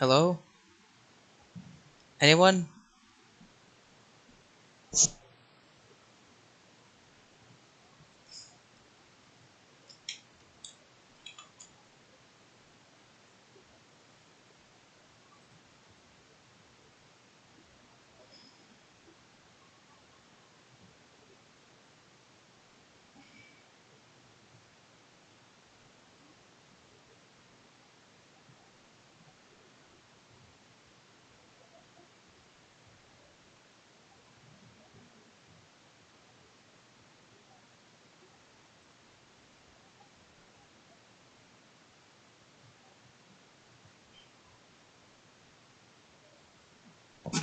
Hello? Anyone?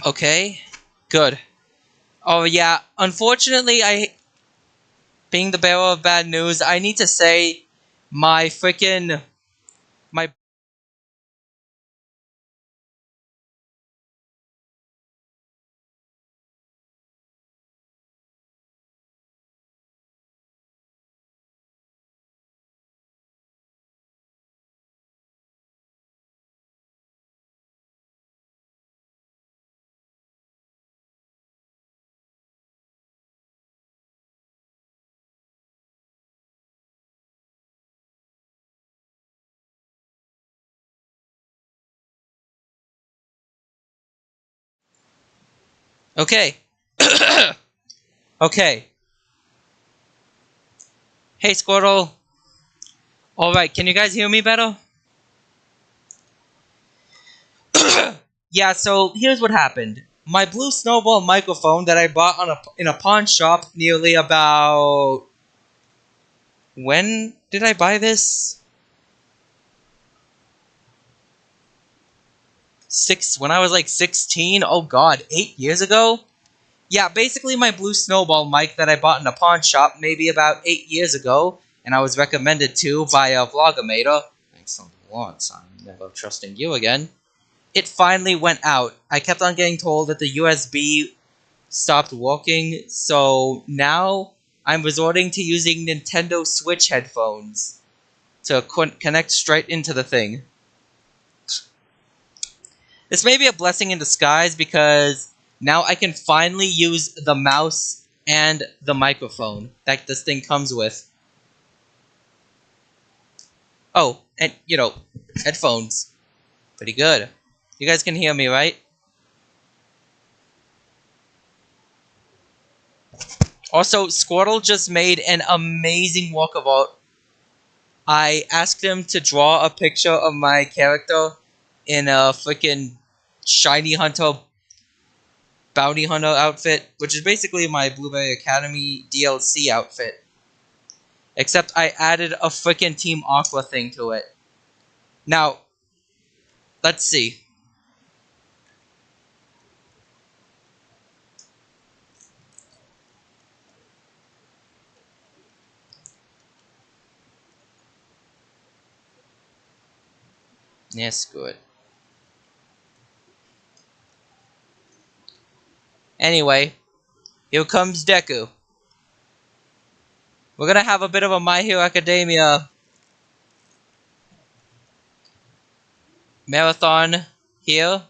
Okay. Good. Oh yeah, unfortunately being the bearer of bad news, I need to say my freaking my Okay. Okay. Hey Squirtle. Alright, can you guys hear me better? Yeah, so here's what happened. My blue snowball microphone that I bought in a pawn shop nearly about when did I buy this? When I was like 16. Oh god, 8 years ago? Yeah, basically my blue snowball mic that I bought in a pawn shop maybe about 8 years ago, and I was recommended to by a vlogomator. Thanks a lot, I'm never trusting you again. It finally went out. I kept on getting told that the USB stopped working, so now I'm resorting to using Nintendo Switch headphones to connect straight into the thing. This may be a blessing in disguise because now I can finally use the mouse and the microphone that this thing comes with. Oh, and headphones. Pretty good. You guys can hear me, right? Also, Squirtle just made an amazing walkabout. I asked him to draw a picture of my character in a freaking shiny hunter bounty hunter outfit, which is basically my Blueberry Academy DLC outfit. Except I added a freaking Team Aqua thing to it. Now, let's see. Yes, good. Anyway, here comes Deku. We're gonna have a bit of a My Hero Academia marathon here.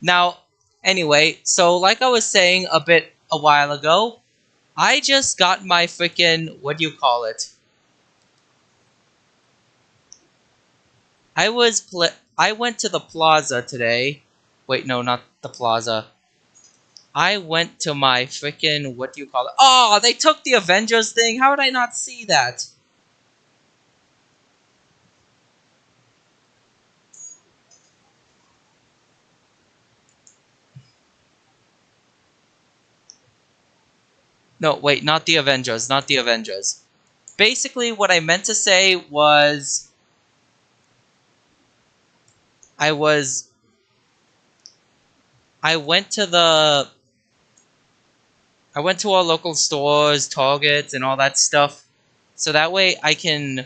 Now, anyway, so like I was saying a while ago, I just got my freaking, what do you call it? I went to the plaza today. Wait, no, not the plaza. I went to my freaking, what do you call it? Oh, they took the Avengers thing. How did I not see that? No, wait, not the Avengers, not the Avengers. Basically, what I meant to say was I was I went to the I went to our local stores, Targets, and all that stuff. So that way I can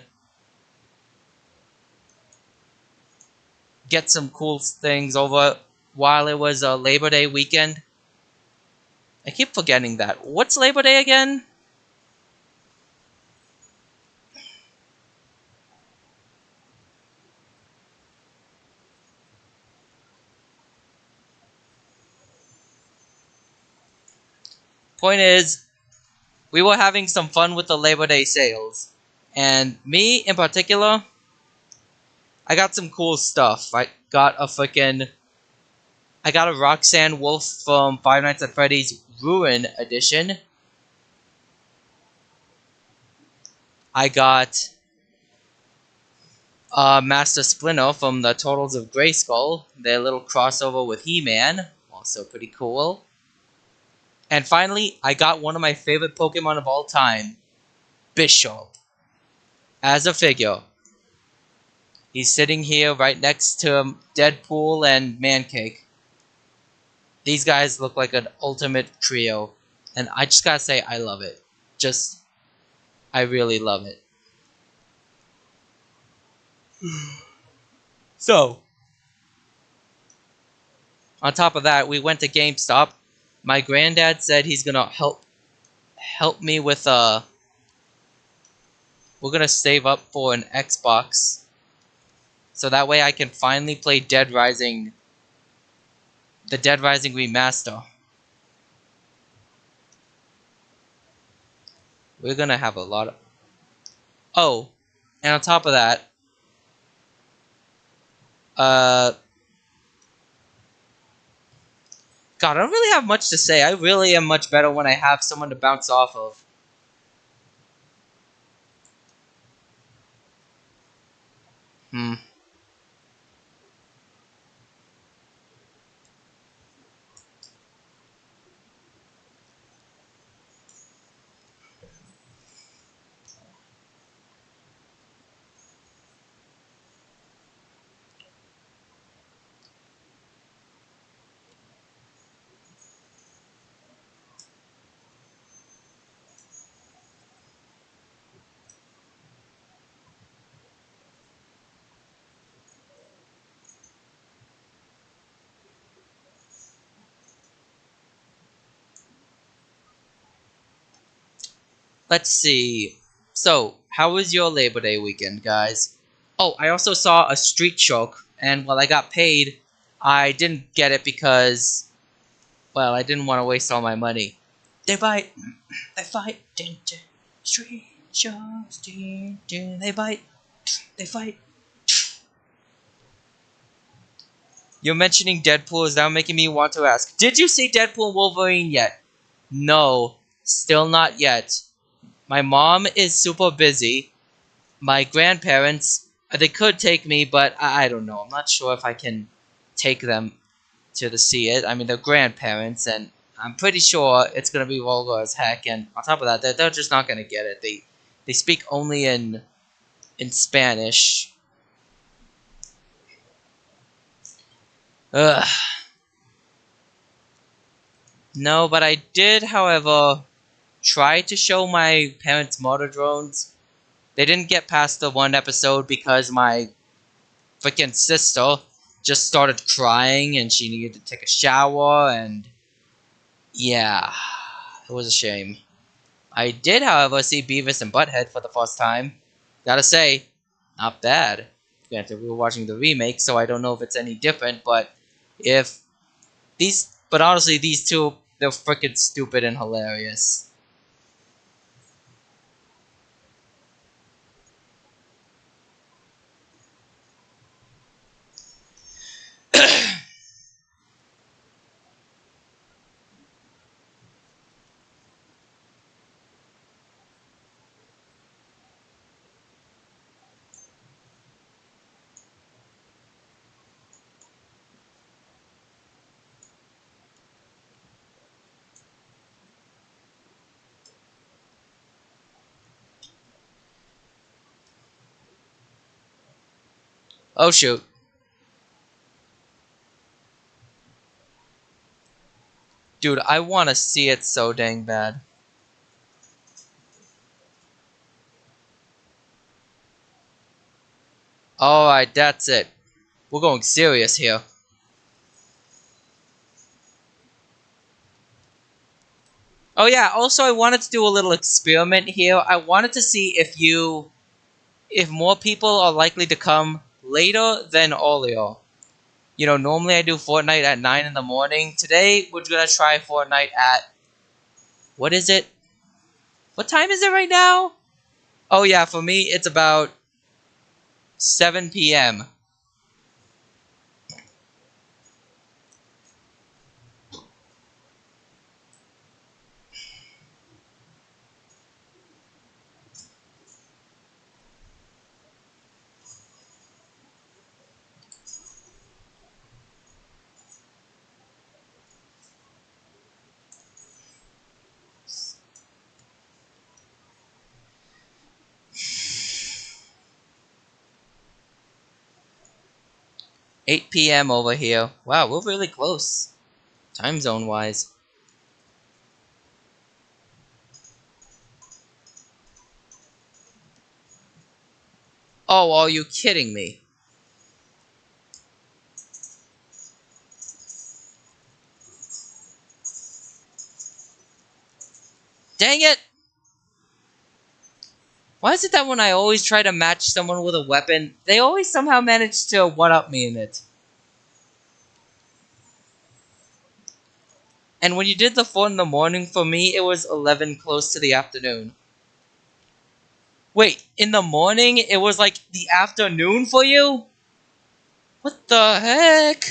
get some cool things over while it was a Labor Day weekend. I keep forgetting that. What's Labor Day again? Point is, we were having some fun with the Labor Day sales. And me in particular, I got some cool stuff. I got a Roxanne Wolf from Five Nights at Freddy's Ruin Edition. I got Master Splinter from the Totals of Grayskull, their little crossover with He-Man, also pretty cool. And finally, I got one of my favorite Pokemon of all time, Bishop, as a figure. He's sitting here right next to Deadpool and Mancake. These guys look like an ultimate trio, and I just gotta say, I love it. Just, I really love it. So, on top of that, we went to GameStop. My granddad said he's gonna help me with we're gonna save up for an Xbox, so that way I can finally play the Dead Rising remaster. We're gonna have a lot of oh, and on top of that, uh, God, I don't really have much to say. I really am much better when I have someone to bounce off of. Hmm. Let's see. So, how was your Labor Day weekend, guys? Oh, I also saw a Street Shark, and while I got paid, I didn't get it because, well, I didn't want to waste all my money. They bite, they fight, dun, dun. Street Sharks, dun, dun. They bite, they fight. You're mentioning Deadpool is now making me want to ask, did you see Deadpool and Wolverine yet? No, still not yet. My mom is super busy. My grandparents, they could take me, but I don't know. I'm not sure if I can take them to see it. I mean, they're grandparents, and I'm pretty sure it's gonna be vulgar as heck. And on top of that, they're just not gonna get it. They speak only in Spanish. Ugh. No, but I did, however, try to show my parents Murder Drones. They didn't get past the one episode because my freaking sister just started crying and she needed to take a shower, and yeah, it was a shame. I did, however, see Beavis and Butthead for the first time. Gotta say, not bad. Granted, we were watching the remake, so I don't know if it's any different, but if but honestly, these two, they're freaking stupid and hilarious. Oh shoot. Dude, I want to see it so dang bad. Alright, that's it. We're going serious here. Oh yeah, also I wanted to do a little experiment here. I wanted to see if more people are likely to come later than earlier. You know, normally I do Fortnite at 9 in the morning. Today, we're gonna try Fortnite at... What is it? What time is it right now? Oh yeah, for me, it's about 7 p.m. 8 p.m. over here. Wow, we're really close. Time zone wise. Oh, are you kidding me? Dang it! Why is it that when I always try to match someone with a weapon, they always somehow manage to one-up me in it? And when you did the 4 in the morning, for me, it was 11 close to the afternoon. Wait, in the morning, it was like the afternoon for you? What the heck?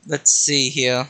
Let's see here.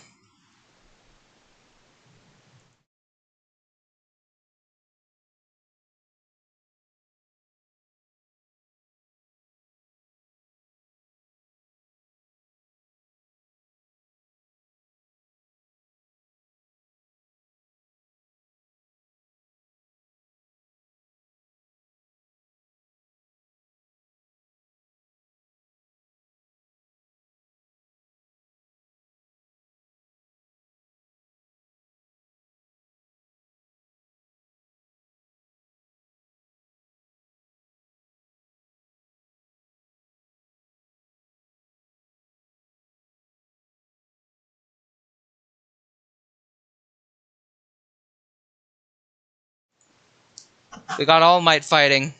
We got All Might fighting.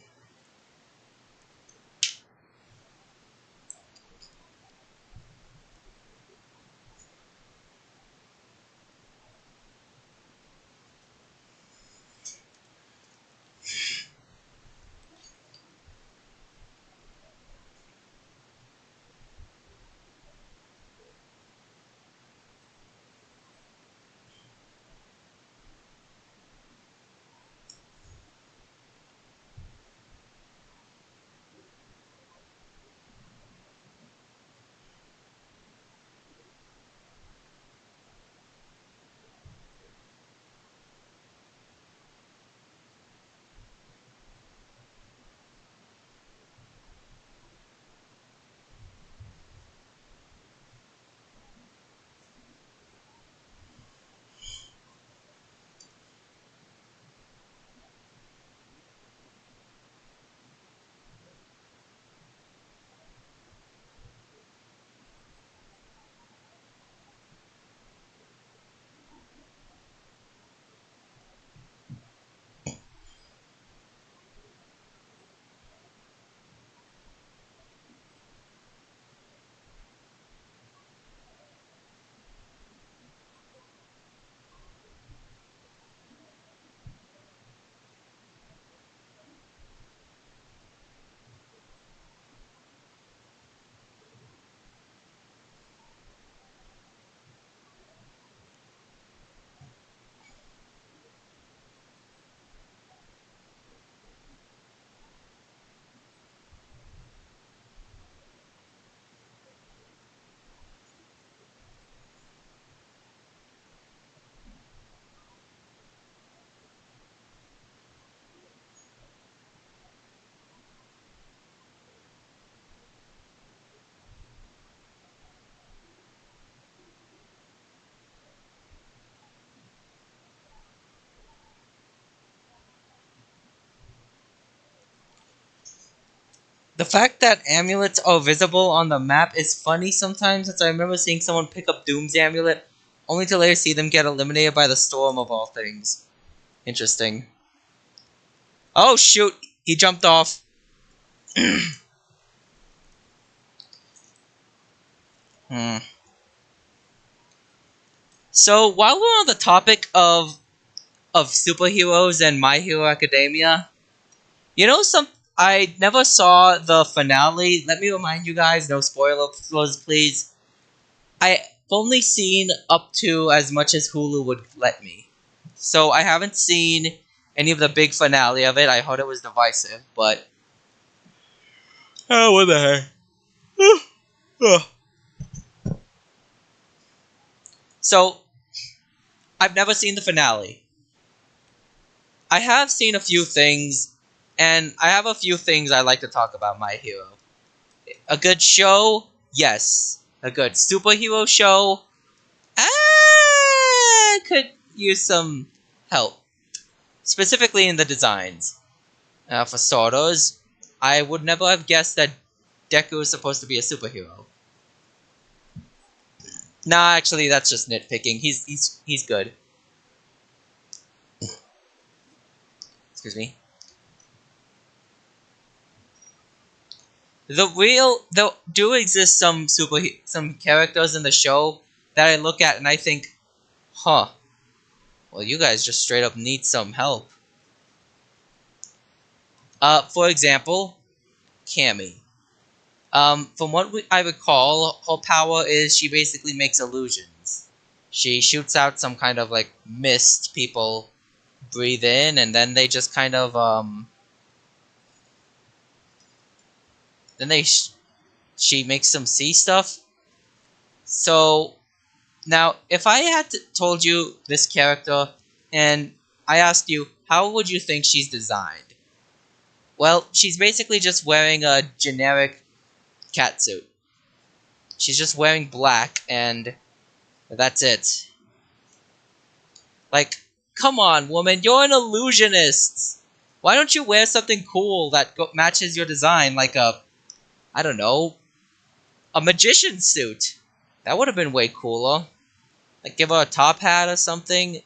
The fact that amulets are visible on the map is funny sometimes, since I remember seeing someone pick up Doom's amulet, only to later see them get eliminated by the storm of all things. Interesting. Oh shoot! He jumped off. Hmm. So while we're on the topic of superheroes and My Hero Academia, you know I never saw the finale. Let me remind you guys, no spoilers, please. I've only seen up to as much as Hulu would let me. So I haven't seen any of the big finale of it. I heard it was divisive, but oh, what the heck? So I've never seen the finale. I have seen a few things, and I have a few things I like to talk about My Hero. A good show, yes. A good superhero show, could use some help. Specifically in the designs. For starters, I would never have guessed that Deku is supposed to be a superhero. Nah, actually, that's just nitpicking. He's good. Excuse me. There do exist some characters in the show that I look at and I think, huh, well, you guys just straight up need some help. For example, Cammy. From what I recall, her power is she basically makes illusions. She shoots out some kind of like mist people breathe in, and then they just kind of then she makes them see stuff. So now, if I had told you this character and I asked you how would you think she's designed, well, she's basically just wearing a generic catsuit. She's just wearing black, and that's it. Like, come on, woman, you're an illusionist. Why don't you wear something cool that matches your design, like I don't know, a magician suit? That would have been way cooler. Like, give her a top hat or something.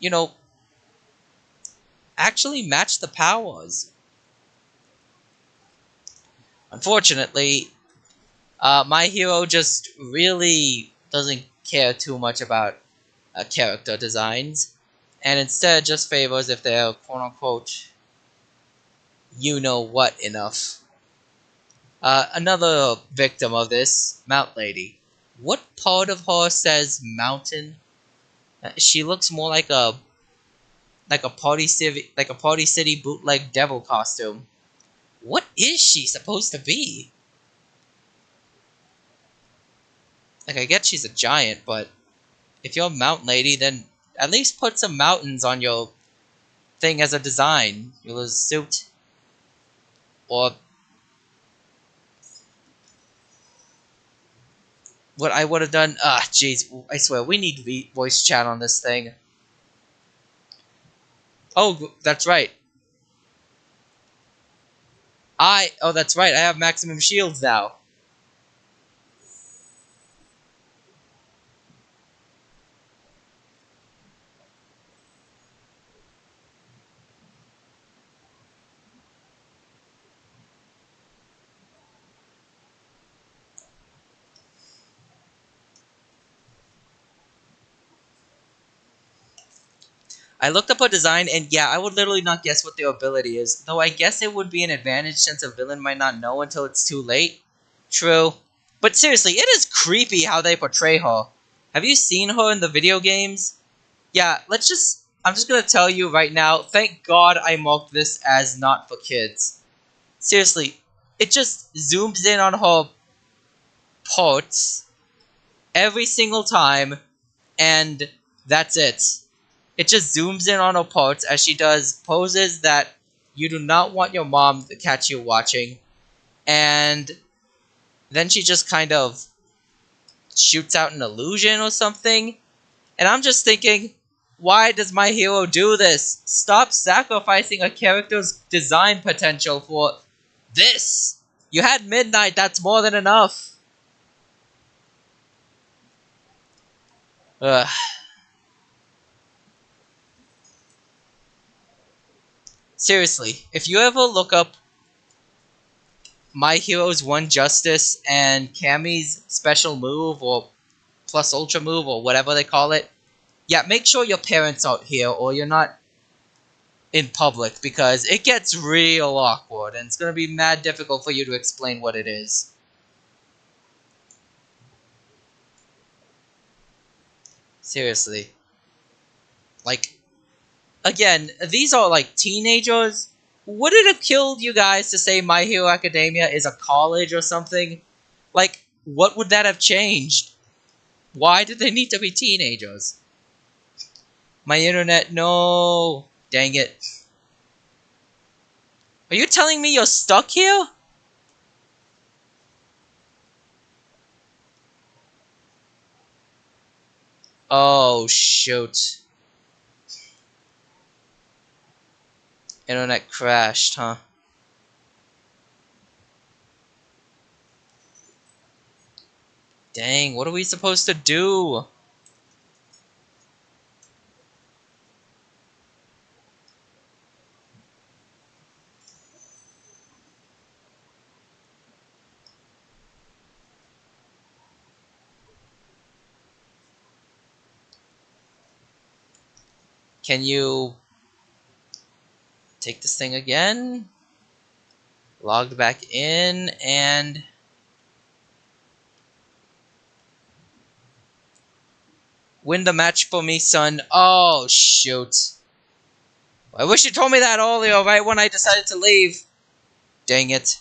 You know, actually match the powers. Unfortunately, My Hero just really doesn't care too much about character designs, and instead just favors if they're quote-unquote you-know-what enough. Another victim of this, Mount Lady. What part of her says mountain? She looks more like a Party City bootleg devil costume. What is she supposed to be? Like, I get she's a giant, but if you're a mountain lady, then at least put some mountains on your thing as a design. Your suit. Or what I would have done. Jeez, I swear, we need voice chat on this thing. Oh, that's right. Oh, that's right, I have maximum shields now. I looked up a design, and yeah, I would literally not guess what their ability is. Though I guess it would be an advantage since a villain might not know until it's too late. True. But seriously, it is creepy how they portray her. Have you seen her in the video games? Yeah, I'm just gonna tell you right now, thank God I marked this as not for kids. Seriously, it just zooms in on her parts every single time, and that's it. It just zooms in on her parts as she does poses that you do not want your mom to catch you watching. And then she just kind of shoots out an illusion or something. And I'm just thinking, why does My Hero do this? Stop sacrificing a character's design potential for This! You had midnight, that's more than enough! Ugh. Seriously, if you ever look up My Hero's One Justice and Cammy's special move, or plus ultra move, or whatever they call it, yeah, make sure your parents aren't here or you're not in public, because it gets real awkward and it's gonna be mad difficult for you to explain what it is. Seriously. Like, again, these are like teenagers. Would it have killed you guys to say My Hero Academia is a college or something? Like, what would that have changed? Why did they need to be teenagers? My internet, no. Dang it. Are you telling me you're stuck here? Oh, shoot. Internet crashed, huh? Dang, what are we supposed to do? Can you take this thing again? Logged back in and... Win the match for me, son. Oh, shoot. I wish you told me that earlier, right when I decided to leave. Dang it.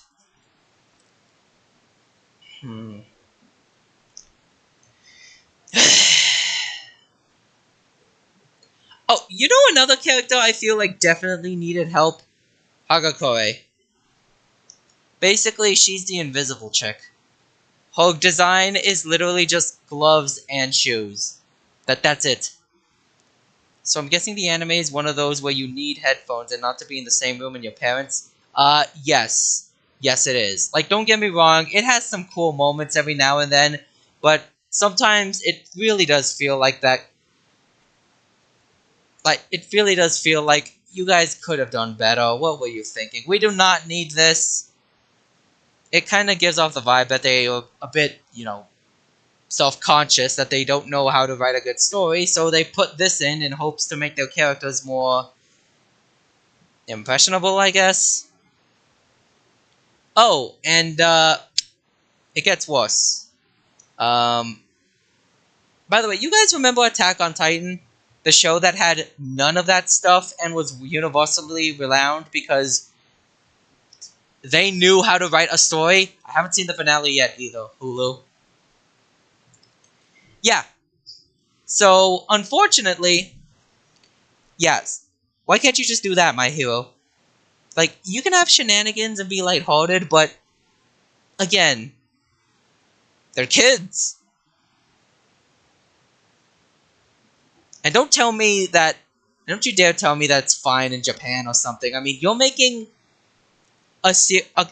Hmm. Oh, you know another character I feel like definitely needed help? Hagakure. Basically, she's the invisible chick. Her design is literally just gloves and shoes. That's it. So I'm guessing the anime is one of those where you need headphones and not to be in the same room with your parents. Yes. Yes, it is. Like, don't get me wrong, it has some cool moments every now and then, but sometimes it really does feel like that. Like, it really does feel like you guys could have done better. What were you thinking? We do not need this. It kind of gives off the vibe that they are a bit, self-conscious, that they don't know how to write a good story, so they put this in hopes to make their characters more impressionable, I guess. Oh, and it gets worse. Um, by the way, you guys remember Attack on Titan? The show that had none of that stuff and was universally renowned because they knew how to write a story? I haven't seen the finale yet either, Hulu. Yeah, so unfortunately, yes. Why can't you just do that, my hero? Like, you can have shenanigans and be lighthearted, but again, they're kids. And don't you dare tell me that's fine in Japan or something. I mean, you're making an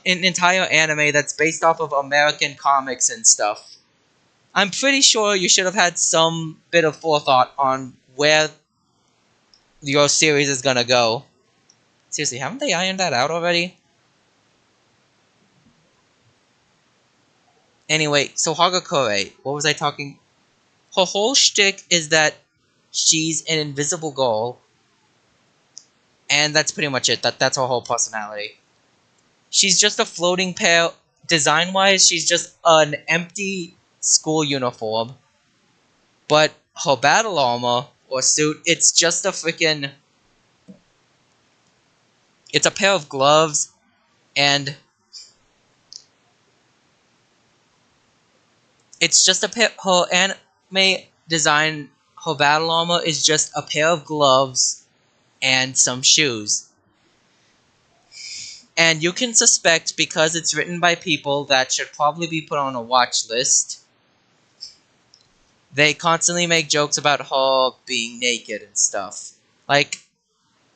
entire anime that's based off of American comics and stuff. I'm pretty sure you should have had some bit of forethought on where your series is gonna go. Seriously, haven't they ironed that out already? Anyway, so Hagakure, what was I talking? Her whole shtick is that she's an invisible girl, and that's pretty much it. That's her whole personality. She's just a floating pair. Design-wise, she's just an empty school uniform. But her battle armor, or suit, it's just a freaking... It's a pair of gloves, and... It's just a pair... Her anime design, her battle armor is just a pair of gloves and some shoes. And you can suspect, because it's written by people that should probably be put on a watch list, they constantly make jokes about her being naked and stuff. Like,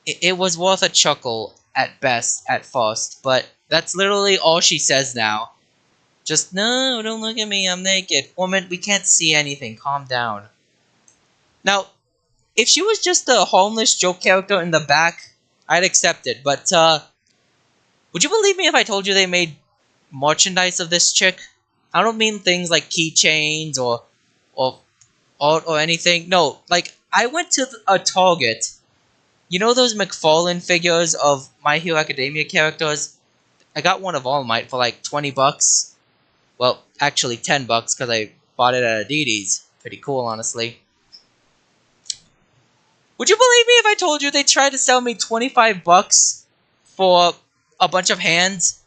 it was worth a chuckle at best at first, but That's literally all she says now. Just, no, don't look at me, I'm naked. Woman, we can't see anything, calm down. Now, if she was just a homeless joke character in the back, I'd accept it. But, would you believe me if I told you they made merchandise of this chick? I don't mean things like keychains or or anything. No, like, I went to a Target. You know those McFarlane figures of My Hero Academia characters? I got one of All Might for like 20 bucks. Well, actually 10 bucks because I bought it at Adidis. Pretty cool, honestly. Would you believe me if I told you they tried to sell me 25 bucks for a bunch of hands?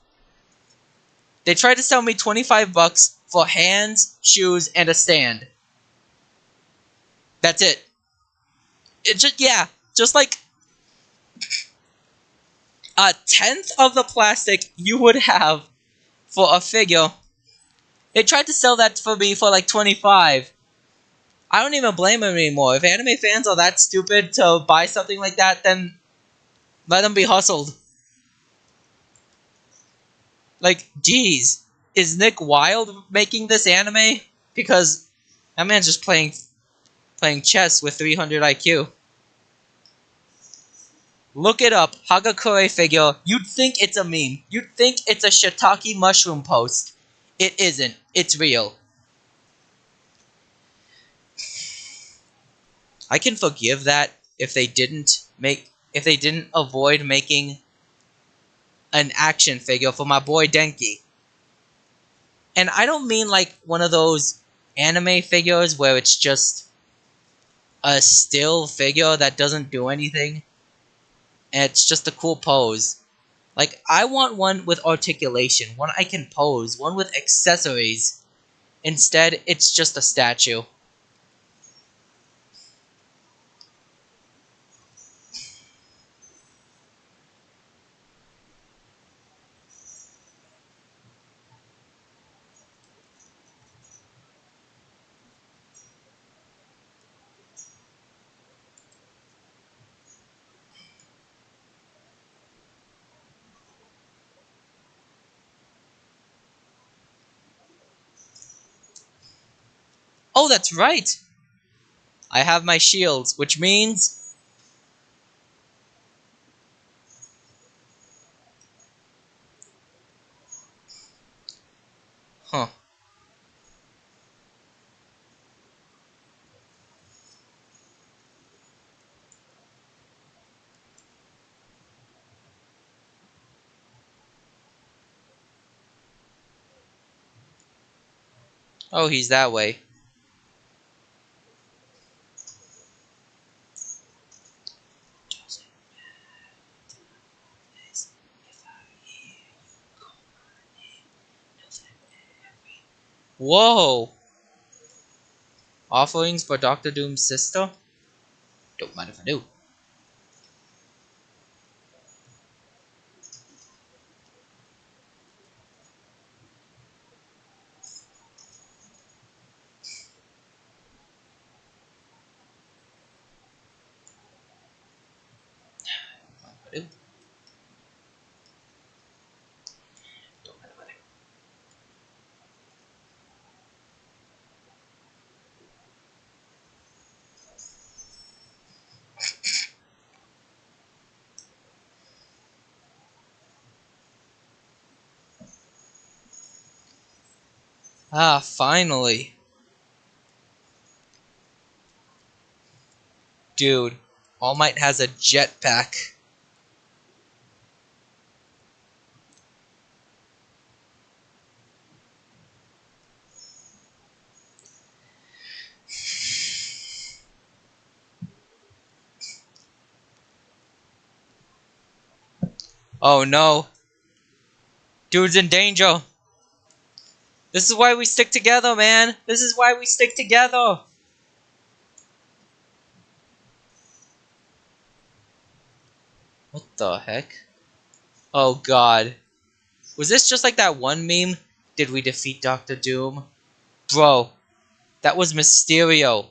They tried to sell me 25 bucks for hands, shoes, and a stand. That's it. It just, yeah, just like a tenth of the plastic you would have for a figure. They tried to sell that for me for like 25. I don't even blame them anymore. If anime fans are that stupid to buy something like that, then let them be hustled. Like, geez, is Nick Wilde making this anime? Because that man's just playing chess with 300 IQ. Look it up, Hagakure figure. You'd think it's a meme. You'd think it's a shiitake mushroom post. It isn't. It's real. I can forgive that if they didn't avoid making an action figure for my boy Denki. And I don't mean like one of those anime figures where it's just a still figure that doesn't do anything and it's just a cool pose. Like, I want one with articulation, one I can pose, one with accessories. Instead, it's just a statue. Oh, that's right! I have my shields, which means... Huh. Oh, he's that way. Whoa! Offerings for Doctor Doom's sister? Don't mind if I do. Don't mind if I do. Don't mind if I do. Ah, finally. Dude, All Might has a jetpack. Oh no. Dude's in danger. This is why we stick together, man. This is why we stick together. What the heck? Oh god. Was this just like that one meme? Did we defeat Doctor Doom? Bro, that was Mysterio.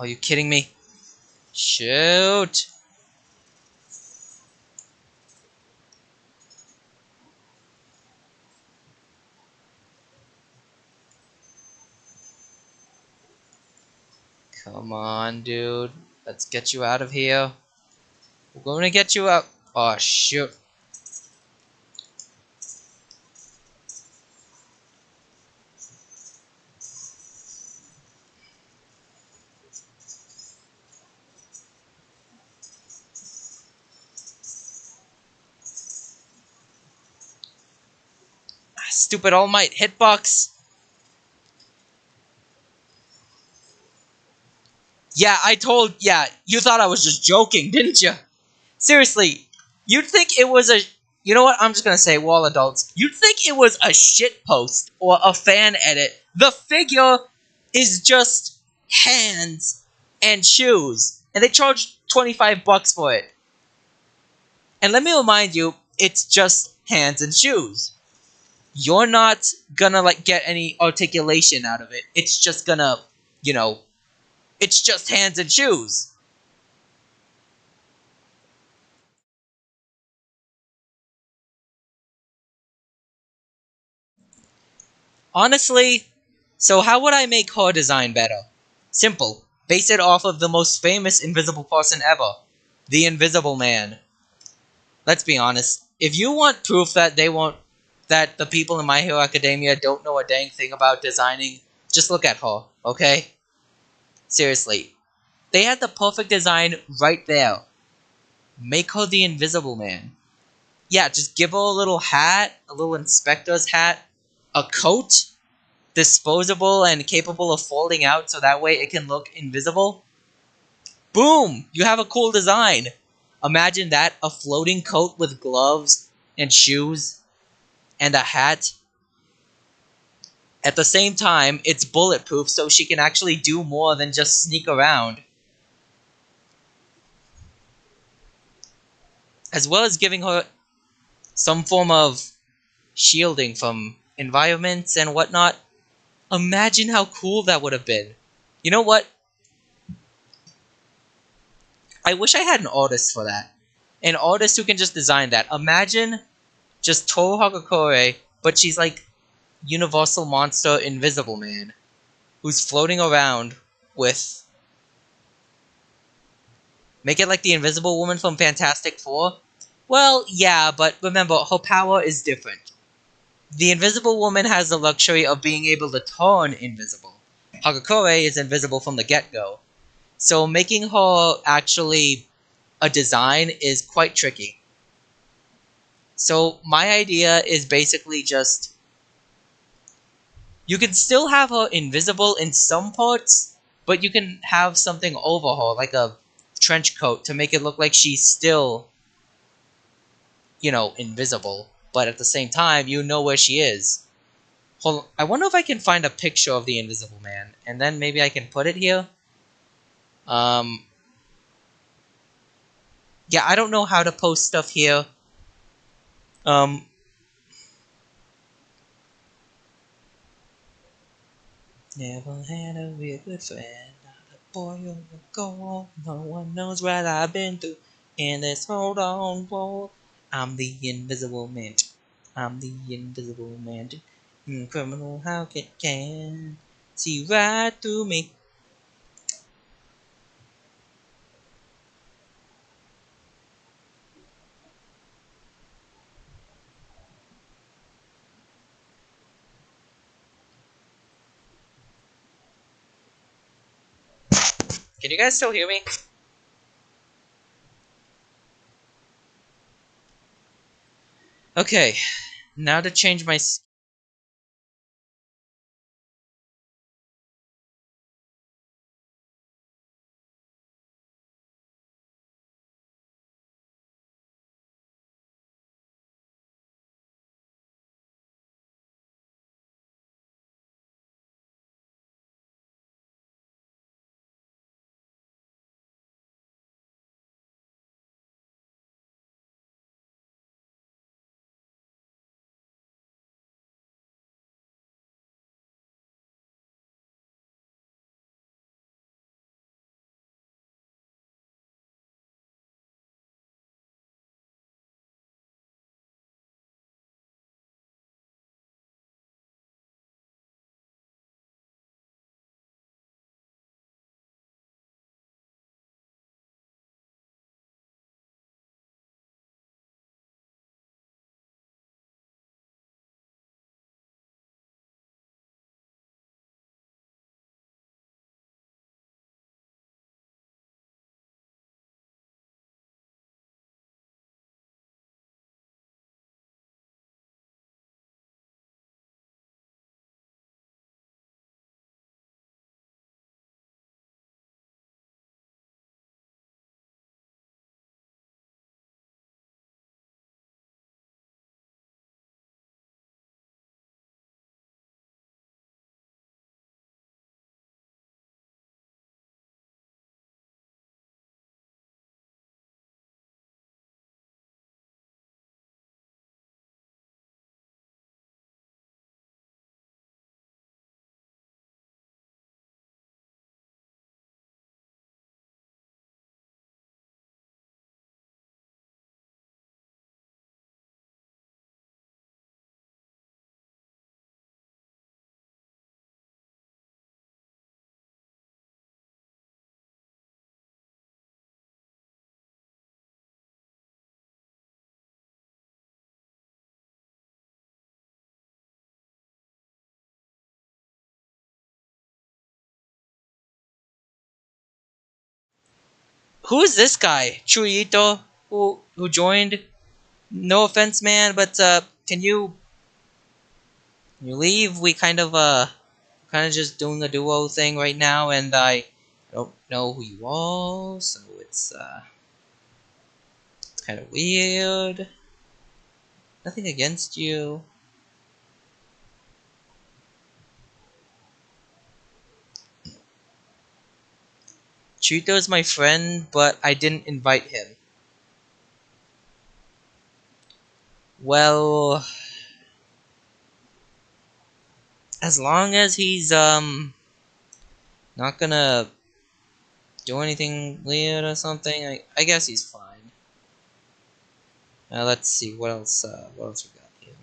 Are you kidding me? Shoot. Come on, dude. Let's get you out of here. We're going to get you out. Oh, shoot. Stupid All Might hitbox. Yeah, you thought I was just joking, didn't you? Seriously, you'd think it was a. You know what? I'm just gonna say, we're all adults. You'd think it was a shit post or a fan edit. The figure is just hands and shoes, and they charged $25 for it. And let me remind you, it's just hands and shoes. You're not gonna like get any articulation out of it. It's just gonna, you know, it's just hands and shoes. Honestly, so how would I make her design better? Simple. Base it off of the most famous invisible person ever. The Invisible Man. Let's be honest. If you want proof that they won't that the people in My Hero Academia don't know a dang thing about designing, just look at her, okay? Seriously. They had the perfect design right there. Make her the Invisible Man. Yeah, just give her a little hat, a little inspector's hat, a coat, disposable and capable of folding out so that way it can look invisible. Boom! You have a cool design. Imagine that, a floating coat with gloves and shoes and a hat. At the same time, it's bulletproof so she can actually do more than just sneak around. As well as giving her some form of shielding from environments and whatnot. Imagine how cool that would have been. You know what? I wish I had an artist for that. An artist who can just design that. Imagine just Toru Hagakure, but she's like Universal Monster Invisible Man, who's floating around with. Make it like the Invisible Woman from Fantastic Four? Well, yeah, but remember, her power is different. The Invisible Woman has the luxury of being able to turn invisible. Hagakure is invisible from the get-go. So making her actually a design is quite tricky. So my idea is basically just you can still have her invisible in some parts, but you can have something over her, like a trench coat, to make it look like she's still, invisible. But at the same time, you know where she is. Hold on. I wonder if I can find a picture of the Invisible Man, and then maybe I can put it here. Um, yeah, I don't know how to post stuff here. Um, Never had a real good friend. Not a boy on the go. No one knows what I've been through in this hold on wall. I'm the invisible man. I'm the invisible man. Criminal, how can see right through me? Can you guys still hear me? Okay, now to change my Who is this guy? Chuito, who joined? No offense, man, but can you leave? We kind of just doing a duo thing right now, and I don't know who you are, so it's kind of weird. Nothing against you. Chuito's my friend, but I didn't invite him. Well, as long as he's not gonna do anything weird or something, I guess he's fine. Let's see what else we got here.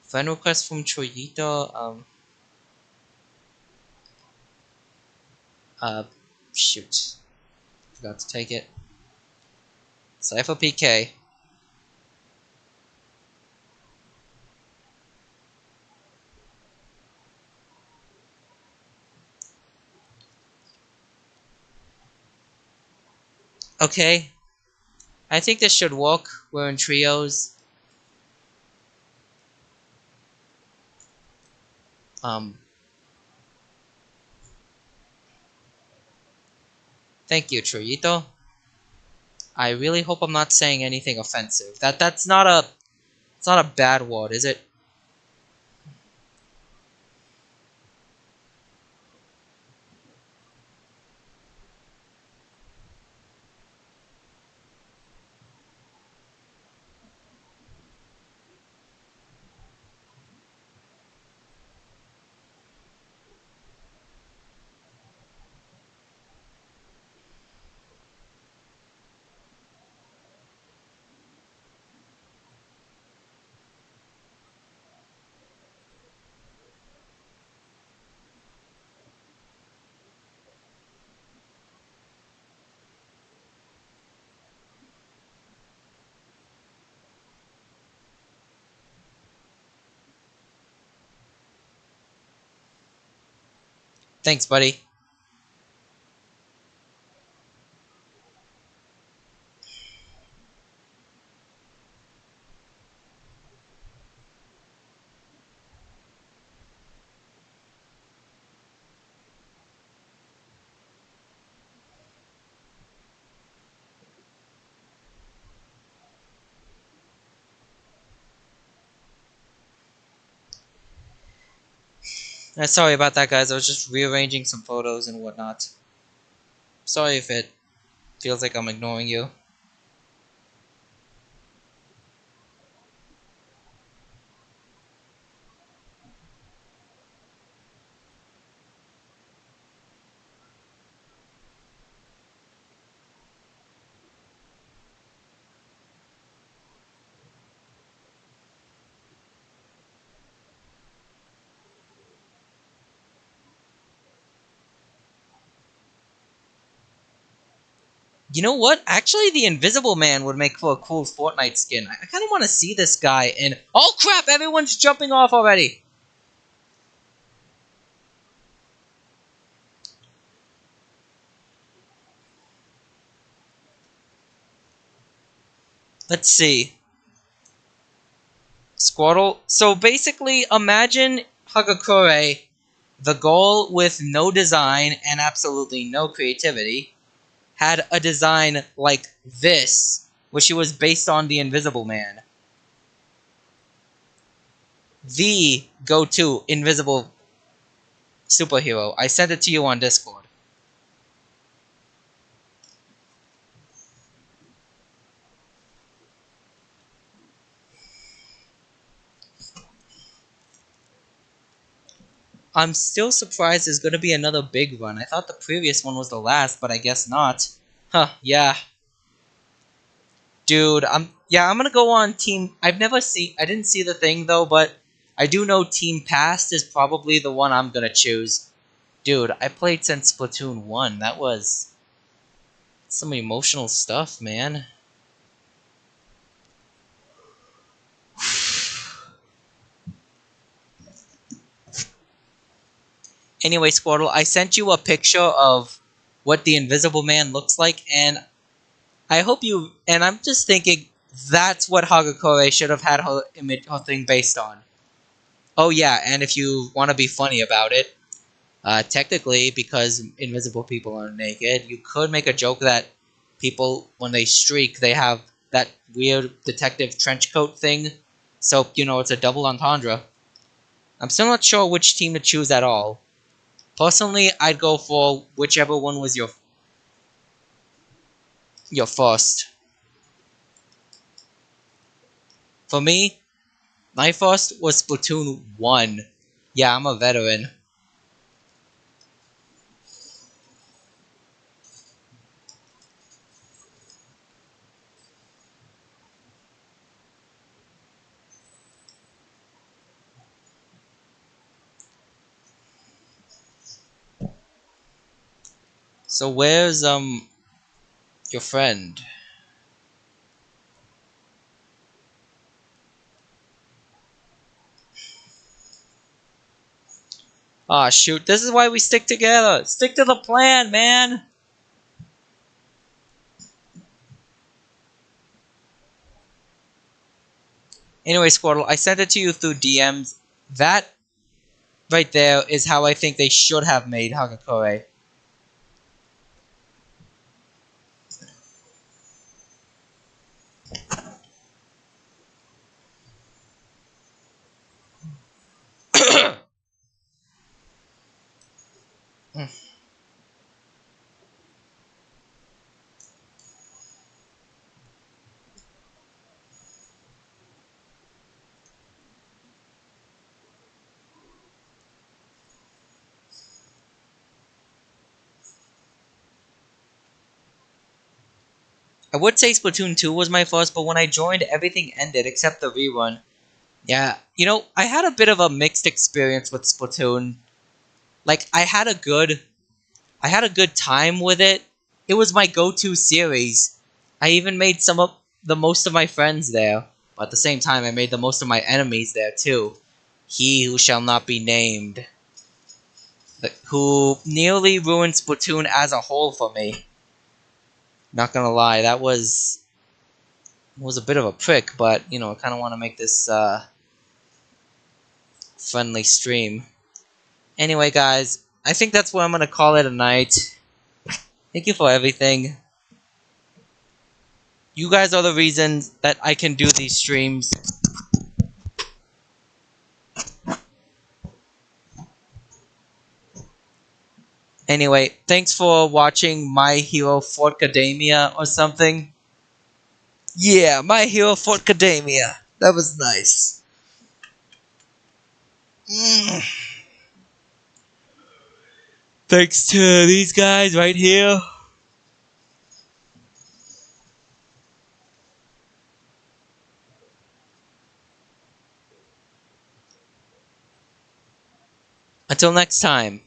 Friend request from Choyito. Uh, shoot, forgot to take it. Cypher PK. Okay, I think this should work. We're in trios. Um, Thank you, Choyito. I really hope I'm not saying anything offensive. That's not a it's not a bad word, is it? Thanks, buddy. Sorry about that, guys. I was just rearranging some photos and whatnot. Sorry if it feels like I'm ignoring you. You know what? Actually, the Invisible Man would make for a cool Fortnite skin. I kind of want to see this guy in. Oh crap! Everyone's jumping off already. Let's see. Squirtle. So basically, imagine Hagakure, the goal with no design and absolutely no creativity, had a design like this, which was based on the Invisible Man. The go-to invisible superhero. I sent it to you on Discord. I'm still surprised there's gonna be another big run. I thought the previous one was the last, but I guess not. Huh, yeah. Dude, I'm gonna go on Team. I didn't see the thing though, but I do know Team Past is probably the one I'm gonna choose. Dude, I played since Splatoon 1. That was some emotional stuff, man. Anyway, Squirtle, I sent you a picture of what the Invisible Man looks like, and I hope you. And I'm just thinking that's what Hagakure should have had her image, her thing based on. Oh yeah, and if you want to be funny about it, technically, because invisible people are naked, you could make a joke that people, when they streak, they have that weird detective trench coat thing. So, it's a double entendre. I'm still not sure which team to choose at all. Personally, I'd go for whichever one was your first. For me, my first was Splatoon 1. Yeah, I'm a veteran. So where's your friend? Aw, shoot, this is why we stick together. Stick to the plan, man. Anyway, Squirtle, I sent it to you through DMs. That right there is how I think they should have made Hagakure. I would say Splatoon 2 was my first, but when I joined, everything ended except the rerun. Yeah, I had a bit of a mixed experience with Splatoon. Like, I had a good time with it. It was my go-to series. I even made some of the most of my friends there. But at the same time, I made the most of my enemies there too. He who shall not be named. Who nearly ruined Splatoon as a whole for me. Not gonna lie, that was a bit of a prick, but I kind of want to make this friendly stream. Anyway, guys, I think that's where I'm gonna call it a night. Thank you for everything. You guys are the reason that I can do these streams. Anyway, thanks for watching My Hero Fortcademia or something. Yeah, My Hero Fortcademia. That was nice. Mm. Thanks to these guys right here. Until next time.